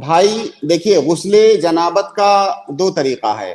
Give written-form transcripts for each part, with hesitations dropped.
بھائی دیکھیے غسل جنابت کا دو طریقہ ہے.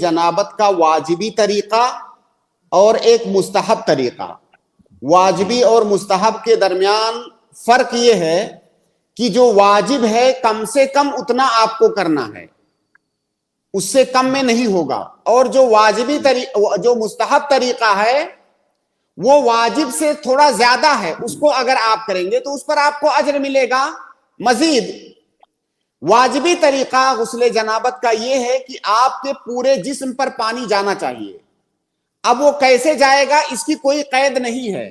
جنابت کا واجبی طریقہ اور ایک مستحب طریقہ. واجبی اور مستحب کے درمیان فرق یہ ہے کہ جو واجب ہے کم سے کم اتنا آپ کو کرنا ہے, اس سے کم میں نہیں ہوگا. اور جو واجبی جو مستحب طریقہ ہے وہ واجب سے تھوڑا زیادہ ہے, اس کو اگر آپ کریں گے تو اس پر آپ کو اجر ملے گا مزید. واجبی طریقہ غسل جنابت کا یہ ہے کہ آپ کے پورے جسم پر پانی جانا چاہیے. اب وہ کیسے جائے گا اس کی کوئی قید نہیں ہے.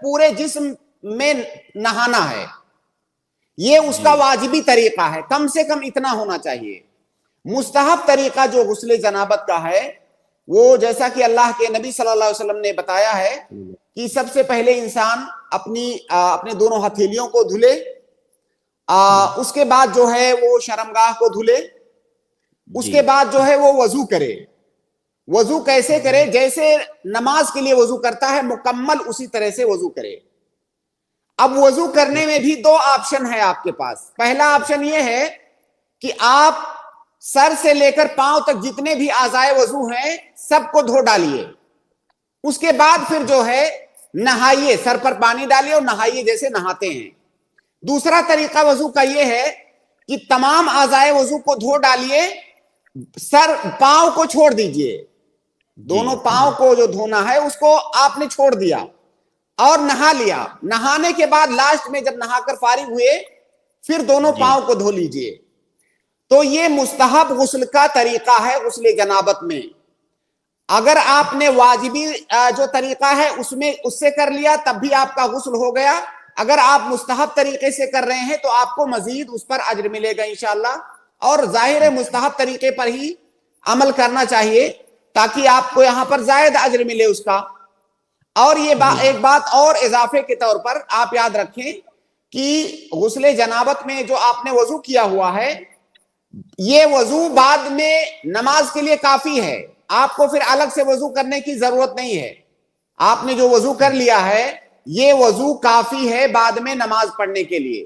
پورے جسم میں نہانا ہے. یہ اس کا جی واجبی طریقہ ہے, کم سے کم اتنا ہونا چاہیے. مستحب طریقہ جو غسل جنابت کا ہے وہ جیسا کہ اللہ کے نبی صلی اللہ علیہ وسلم نے بتایا ہے کہ سب سے پہلے انسان اپنے دونوں ہتھیلیوں کو دھلے, اس کے بعد جو ہے وہ شرمگاہ کو دھلے, اس کے جی بعد جو ہے وہ وضو کرے. وضو کیسے کرے؟ جیسے نماز کے لیے وضو کرتا ہے مکمل اسی طرح سے وضو کرے. اب وضو کرنے میں بھی 2 آپشن ہے آپ کے پاس. پہلا آپشن یہ ہے کہ آپ سر سے لے کر پاؤں تک جتنے بھی اعضائے وضو ہیں سب کو دھو ڈالیے. اس کے بعد پھر جو ہے نہائیے, سر پر پانی ڈالیے اور نہائیے جیسے نہاتے ہیں. دوسرا طریقہ وضو کا یہ ہے کہ تمام اعضائے وضو کو دھو ڈالیے, پاؤں کو چھوڑ دیجئے. دونوں جی پاؤں کو جو دھونا ہے اس کو آپ نے چھوڑ دیا اور نہا لیا. نہانے کے بعد لاسٹ میں جب نہا کر فارغ ہوئے پھر دونوں جی پاؤں کو دھو لیجئے. تو یہ مستحب غسل کا طریقہ ہے غسل جنابت میں. اگر آپ نے واجبی جو طریقہ ہے اس سے کر لیا تب بھی آپ کا غسل ہو گیا. اگر آپ مستحب طریقے سے کر رہے ہیں تو آپ کو مزید اس پر اجر ملے گا انشاءاللہ. اور ظاہر مستحب طریقے پر ہی عمل کرنا چاہیے تاکہ آپ کو یہاں پر زائد اجر ملے اس کا. اور یہ ایک بات اور اضافے کے طور پر آپ یاد رکھیں کہ غسل جنابت میں جو آپ نے وضو کیا ہوا ہے یہ وضو بعد میں نماز کے لیے کافی ہے. آپ کو پھر الگ سے وضو کرنے کی ضرورت نہیں ہے. آپ نے جو وضو کر لیا ہے یہ وضو کافی ہے بعد میں نماز پڑھنے کے لیے.